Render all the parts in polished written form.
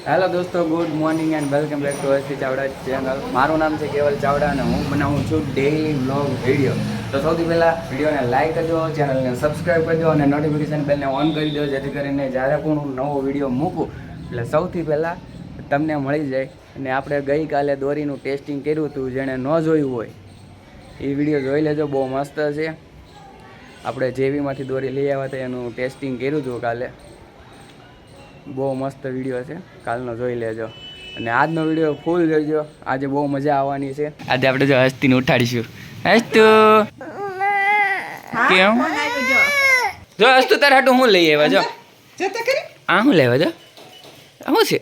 Hello દોસ્તો, good morning and welcome back to Hasti Chavda channel. મારું નામ છે કેવલ ચાવડા અને હું બનાવું છું ડેઇલી વ્લોગ વિડીયો. તો સૌથી પહેલાં વિડીયોને લાઇક કરજો, ચેનલને સબસ્ક્રાઈબ કરજો અને નોટિફિકેશન બેલને ઓન કરી દો, જેથી કરીને જ્યારે પણ હું નવો વિડીયો મૂકું એટલે સૌથી પહેલાં તમને મળી જાય. અને આપણે ગઈકાલે દોરીનું ટેસ્ટિંગ કર્યું હતું, જેણે ન જોયું હોય એ વિડીયો જોઈ લેજો, બહુ મસ્ત છે. આપણે જેવીમાંથી દોરી લઈ આવ્યા હતા એનું ટેસ્ટિંગ કર્યું હતું કાલે. બહુ મસ્ત વિડીયો છે, કાલનો જોઈ લેજો. અને આજનો વિડીયો ફૂલ જોઈજો, આજે બહુ મજા આવવાની છે. આજે આપણે જો હસ્તીને ઉઠાડીશું. હસ્તુ કેમ જો હસ્તુ તાર હાટું હું લઈ આવ્યા જો આ હું લેવા જો શું છે?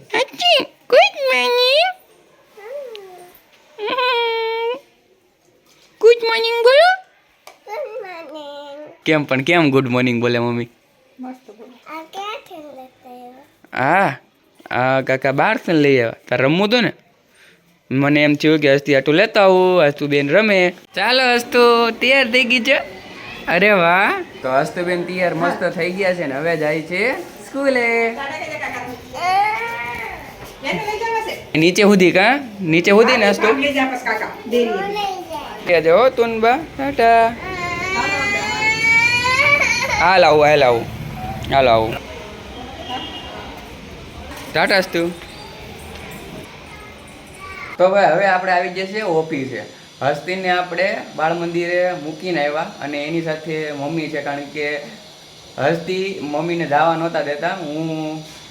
ગુડ મોર્નિંગ, ગુડ મોર્નિંગ બોલો. કેમ પણ કેમ ગુડ મોર્નિંગ બોલે મમ્મી? હા આ કાકા બહારથી લઈ આવ્યા. તાર રમવું તો ને? મને એમ થયું કે હસ્તી આટું લેતા આવું, હસ્તુ બેન રમે. ચાલો હસ્તુ તૈયાર થઈ ગઈ છે. અરે વાહ, તો હસ્તુ બેન તૈયાર મસ્ત થઈ ગયા છે ને હવે જાય છે સ્કૂલે. નીચે સુધી કા નીચે સુધી ને હસ્તુ જો તુનબા ટાટા. હાલ આવું હાલ આવું હાલ આવું ટાટા હસ્તુ. તો ભાઈ હવે આપણે આવી ગયા છીએ ઓફિસે. હસ્તીને આપણે બાળ મંદિરે મૂકીને આવ્યા અને એની સાથે મમ્મી છે, કારણ કે હસ્તી મમ્મીને જવા નહોતા દેતા. હું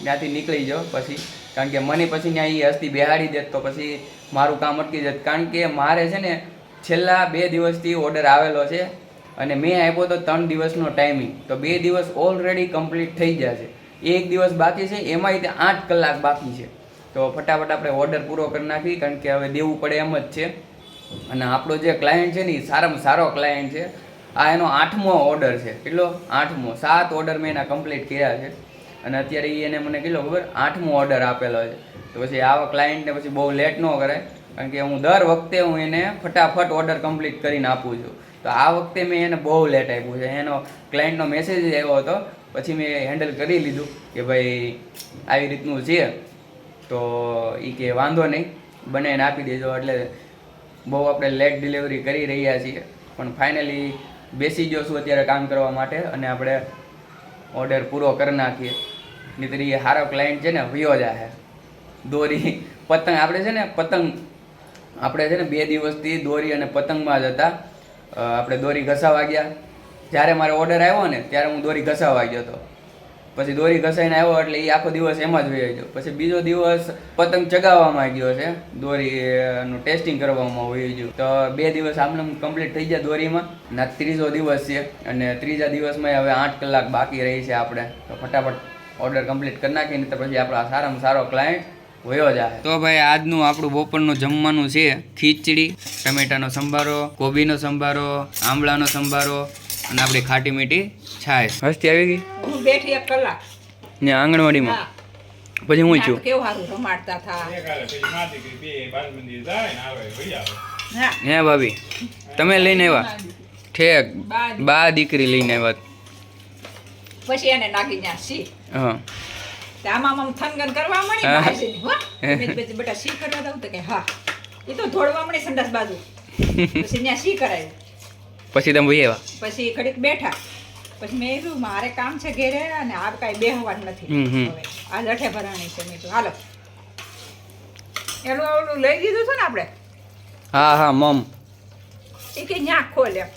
ત્યાંથી નીકળી જાઉં પછી, કારણ કે મને પછી ત્યાં એ હસ્તી બેહાડી દેત તો પછી મારું કામ અટકી જત. કારણ કે મારે છે ને છેલ્લા 2 દિવસથી ઓર્ડર આવેલો છે અને મેં આપ્યો તો 3 દિવસનો ટાઈમિંગ. તો 2 દિવસ ઓલરેડી કમ્પ્લીટ થઈ ગયા છે, 1 દિવસ બાકી છે, એમાંય 8 કલાક બાકી છે. તો ફટાફટ આપણે ઓર્ડર પૂરો કરી નાખી, કારણ કે હવે દેવું પડે એમ જ છે. અને આપણો જે ક્લાયન્ટ છે ને એ સારામાં સારો ક્લાયન્ટ છે. આ એનો 8મો ઓર્ડર છે. કેટલો? 8મો. 7 ઓર્ડર મેં એના કમ્પ્લીટ કર્યા છે અને અત્યારે એને મને કેટલો ખબર 8મો ઓર્ડર આપેલો છે. તો પછી આવા ક્લાયન્ટને પછી બહુ લેટ ન કરાય, કારણ કે હું દર વખતે હું એને ફટાફટ ઓર્ડર કમ્પ્લીટ કરીને આપું છું. તો આ વખતે મેં એને બહુ લેટ આપ્યું છે. એનો ક્લાયન્ટનો મેસેજ આવ્યો હતો, પછી મેં હેન્ડલ કરી લીધું કે ભાઈ આવી રીતનું છે. તો એ કે વાંધો નહીં, બનાવીને આપી દેજો. એટલે બહુ આપણે લેટ ડિલિવરી કરી રહ્યા છીએ, પણ ફાઇનલી બેસી ગયો છું અત્યારે કામ કરવા માટે અને આપણે ઓર્ડર પૂરો કરી નાખીએ. નહીંતર એ સારો ક્લાયન્ટ છે ને વયો જાહે. દોરી પતંગ આપણે છે ને પતંગ આપણે છે ને 2 દિવસથી દોરી અને પતંગમાં જ હતા. આપણે દોરી ઘસાવા ગયા. જ્યારે મારો ઓર્ડર આવ્યો ને ત્યારે હું દોરી ઘસાવા ગયો હતો. પછી દોરી ઘસાઈને આવ્યો એટલે એ આખો દિવસ એમાં જ વહી ગયો. પછી બીજો દિવસ પતંગ ચગાવવામાં ગયો છે, દોરીનું ટેસ્ટિંગ કરવામાં વહી ગયું. તો 2 દિવસ આમને કમ્પ્લીટ થઈ ગયા દોરીમાં. ના 3જો દિવસ છે અને 3જા દિવસમાં હવે 8 કલાક બાકી રહી છે આપણે. તો ફટાફટ ઓર્ડર કમ્પ્લીટ કરી નાખીને તો પછી આપણો સારામાં સારો ક્લાયન્ટ વયો જાય. તો ભાઈ આજનું આપણું બપોરનું જમવાનું છે ખીચડી, ટમેટાનો સંભારો, કોબીનો સંભારો, આંબળાનો સંભારો અને આપણી ખાટી મીઠી છાશ. હસ્તી આવી ગઈ? હું બેઠી 1 કલાક ને આંગણવાડીમાં. પછી હું છું કેવું સારું રમાડતા થા. હે ભાભી તમે લઈને આવ્યા? ઠેક બા દીકરી લઈને આવ્યા. પછી એને નાખી ન્યા સી. હા આમાં આમ થનગન કરવા મળી ભાઈજીની. હો બેટા સી કરવા દઉં તો કે હા. એ તો ધોળવા મળી સંડાસ બાજુ. પછી ન્યા સી કરાયું. પછી તમે ભાઈ આવ્યા? પછી ઘડીક બેઠા. પછી મેં કીધું મારે કામ છે ઘેરે અને આ કાંઈ બેહવાનું નથી. હવે આજ અઠે ભરાણી છે. મેં કીધું હાલો એનું ઓલું લઈ દીધું છે ને આપણે. હા હા મમ એ કે ન્યા ખોલ એમ.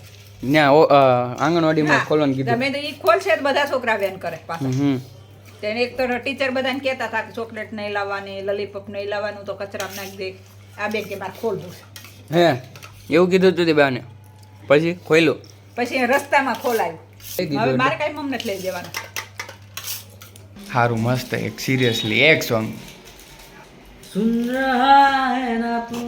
ન્યા આંગણવાડીમાં ખોલવાનું કીધું. તમે તો એ ખોલશે તો બધા છોકરા વેન કરે પાછા. તેને એક તો ટીચર બધાને કહેતા હતા કે ચોકલેટ નહીં લાવવાની, લોલીપોપ નહીં લાવવાનું, તો કચરામાં નાખી દે. આ બેન કે મારે ખોલવું છે. હે એવું કીધું તું તે બાને? પછી ખોલ્યું? પછી રસ્તામાં ખોલાયું. હવે મારે કાંઈ મમ નથી લઈ દેવાનું. સારું મસ્ત એક સિરિયસલી એક સોંગ. सुन रहा है ना तू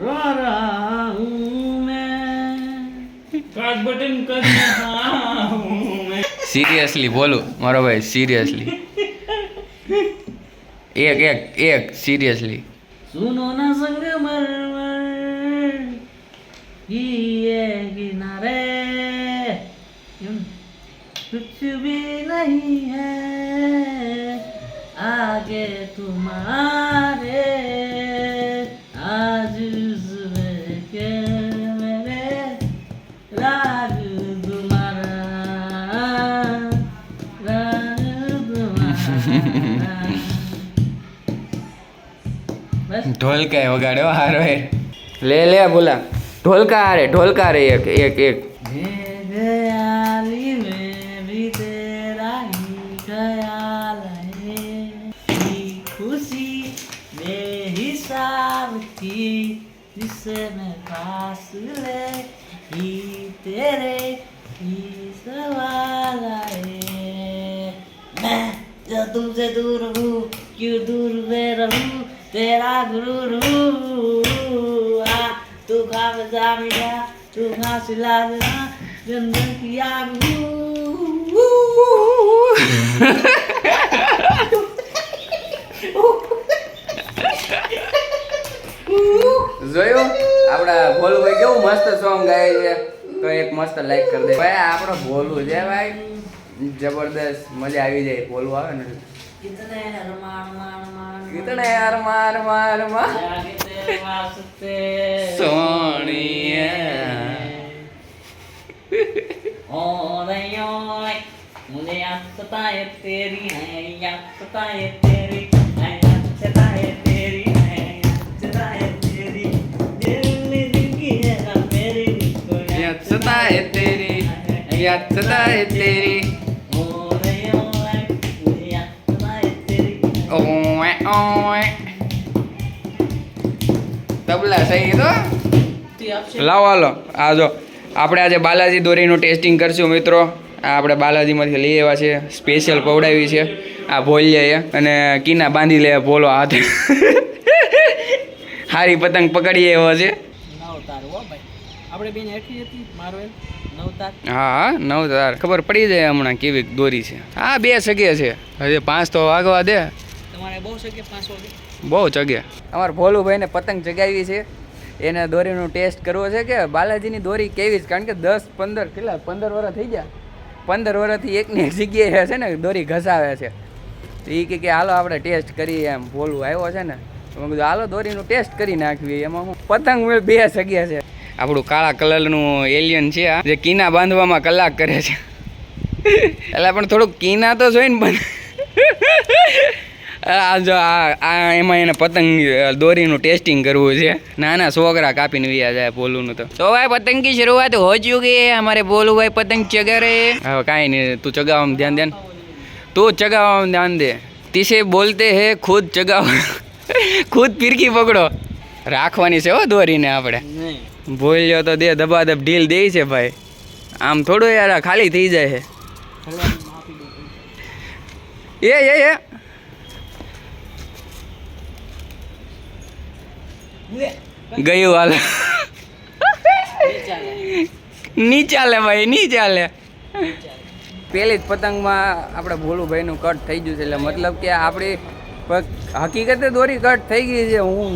रो रहा हूँ मैं काट बटन कर रहा हूँ मैं. સિરિયસલી બોલું મારો ભાઈ, સિરિયસલી એક સિરિયસલી. सुनो ना संगमरमर ये किनारे कुछ भी नहीं है के तुम्हारे आज सुबह के मेरे राज तुम्हारा बस ઢોલકા વગાડ્યો હારો હે લે બોલા ઢોલકા રે એક ख्याली में भी तेरा ही ख्याल है ये खुशी बेहिसाब की जिससे मैं फासले ही तेरे ही सवाल आए मैं जो तुमसे दूर हूँ क्यों दूर में रहूँ तेरा गुरूर हूँ तू खा जा मिला तू खा सिला देना जंगल की आग જોયું આપડા ભોલુભાઈ કેવું મસ્ત સોંગ ગાય છે તો એક મસ્ત લાઈક કરી દે ભાઈ આપણો ભોલું છે ભાઈ જબરદસ્ત મજા આવી જાય ભોલું આવે ને कितने अरमान मान मान कितने अरमान मार मार जागे तेरे वास्ते सोनिया ओ नहीं मुझे याद सताए तेरी है याद सताए तेरी है याद सताए तेरी है याद सताए तेरी दिल में दिल की है ना मेरी को याद सताए तेरी याद सताए तेरी ओ नहीं मुझे याद सताए तेरी ओए ओए તબલા સહી તો લાવો હાલો આ જો આપણે આજે બાલાજી દોરીનું ટેસ્ટિંગ કરશું મિત્રો આ આપણે બાલાજીમાંથી લઈ આવ્યા છે સ્પેશિયલ પવડાવી છે આ ભોલિયાએ અને કીના બાંધી લે ભોલો હાથે હારી પતંગ પકડી આવ્યો છે નવ તાર હો ભાઈ આપણે બેન હેઠી હતી મારવેલ નવ તાર હા નવ તાર ખબર પડી જાય હમણાં કેવી દોરી છે હા 2 સગે છે હજી 5 તો વાગવા દે તમારે બહુ શકે 5 વાગે બહુ ચગે અમારા ભોલુભાઈને પતંગ ચગાવી છે એને દોરીનો ટેસ્ટ કરવો છે કે બાલાજીની દોરી કેવી છે કારણ કે 10-15 કેટલા 15 વર્ષ થઈ ગયા 15 વર્ષથી એકની એક જગ્યાએ છે ને દોરી ઘસાવે છે તો એ કે હાલો આપણે ટેસ્ટ કરીએ એમ ભોલું આવ્યો છે ને તો મેં કીધું હાલો દોરીનું ટેસ્ટ કરી નાખવી એમાં હું પતંગ 2 સગ્યા છે આપણું કાળા કલરનું એલિયન છે આ જે કીના બાંધવામાં કલાક કરે છે એટલે પણ થોડુંક કીના તો જોઈને પણ આ જો આ એમાં એને પતંગ દોરીનું ટેસ્ટિંગ કરવું છે નાના છોકરા કાપીને વ્યા જાય ભોલુનું તો ભાઈ પતંગ કી શરૂઆત હો ચુકી है हमारे भोलू भाई पतंग चगा रहे हैं હવે કાંઈ નહીં તું ચગાવવામાં ધ્યાન દે તું ચગાવવામાં ધ્યાન દે તીસે બોલતે હે ખુદ ચગાવ ખુદ ફિરકી પકડો રાખવાની છે હો દોરીને આપણે નહીં ભોલ્યો તો દે દબાદબ ઢીલ દે છે ભાઈ આમ થોડું યાર આ ખાલી થઈ જાય છે એ ગયું હાલ ની ચાલે ભાઈ ની ચાલે પેલી જ પતંગમાં આપણે ભોલુભાઈનું કટ થઈ ગયું છે એટલે મતલબ કે આપણી હકીકતે દોરી કટ થઈ ગઈ છે હું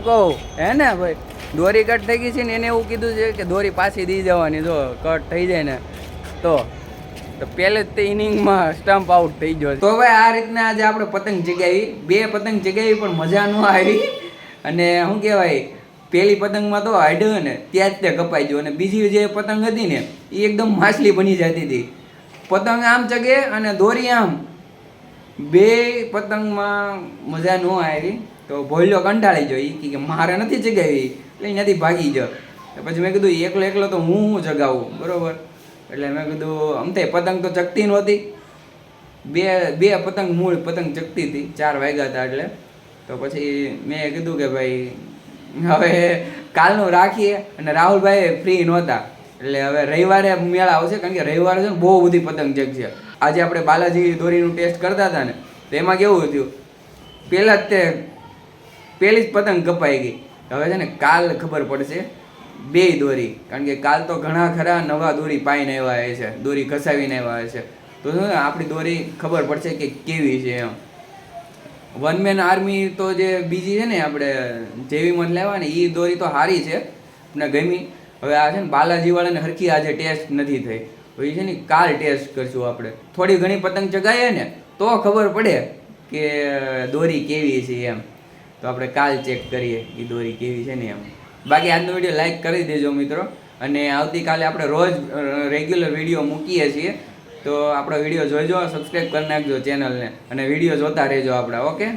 કહું હે ને ભાઈ દોરી કટ થઈ ગઈ છે ને એને એવું કીધું છે કે દોરી પાછી દઈ જવાની જો કટ થઈ જાય ને તો પહેલે જ તે ઇનિંગમાં સ્ટમ્પ આઉટ થઈ ગયો તો ભાઈ આ રીતના આજે આપણે પતંગ જગાવી 2 પતંગ જગાવી પણ મજા ન આવી અને શું કહેવાય પેલી પતંગમાં તો હાડ્યો ને ત્યાં જ તે કપાઈ ગયો અને બીજી જે પતંગ હતી ને એ એકદમ માછલી બની જતી હતી પતંગ આમ ચગે અને દોરી આમ 2 પતંગમાં મજા ન આવી તો ભોલ્યો કંટાળી ગયો એ કે મારે નથી ચગાવી એટલે અહીંયાથી ભાગી ગયો પછી મેં કીધું એકલો તો હું ચગાવું બરાબર એટલે મેં કીધું આમ તે પતંગ તો ચગતી નહોતી બે પતંગ મૂળ પતંગ ચગતી હતી 4 વાગ્યા હતા એટલે તો પછી મેં કીધું કે ભાઈ હવે કાલનું રાખીએ અને રાહુલભાઈ ફ્રી નહોતા એટલે હવે રવિવારે મેળા આવશે કારણ કે રવિવારે છે ને બહુ બધી પતંગ ચગશે આજે આપણે બાલાજી દોરીનું ટેસ્ટ કરતા હતા ને તો એમાં કેવું થયું પહેલાં જ તે પહેલી જ પતંગ કપાઈ ગઈ હવે છે ને કાલ ખબર પડશે 2 દોરી કારણ કે કાલ તો ઘણા ખરા નવા દોરી પાઈને આવ્યા છે દોરી ઘસાવીને આવ્યા છે તો શું આપણી દોરી ખબર પડશે કે કેવી છે એમ વન મેન આર્મી તો જે બીજી છે ને આપણે જેવીમાં લેવા ને એ દોરી તો સારી છે ને ગમી હવે આ છે ને બાલાજી વાળાને હરખી આજે ટેસ્ટ નથી થઈ તો એ છે ને કાલ ટેસ્ટ કરશું આપણે થોડી ઘણી પતંગ ચગાવીએ ને તો ખબર પડે કે દોરી કેવી છે એમ. તો આપણે કાલ ચેક કરીએ એ દોરી કેવી છે ને એમ. બાકી આજનો વિડીયો લાઈક કરી દેજો મિત્રો, અને આવતીકાલે આપણે રોજ રેગ્યુલર વિડીયો મૂકીએ છીએ, તો આપણો વિડીયો જોઈજો, સબસ્ક્રાઈબ કરી નાખજો ચેનલને, અને વિડીયો જોતા રહેજો આપણા. ઓકે.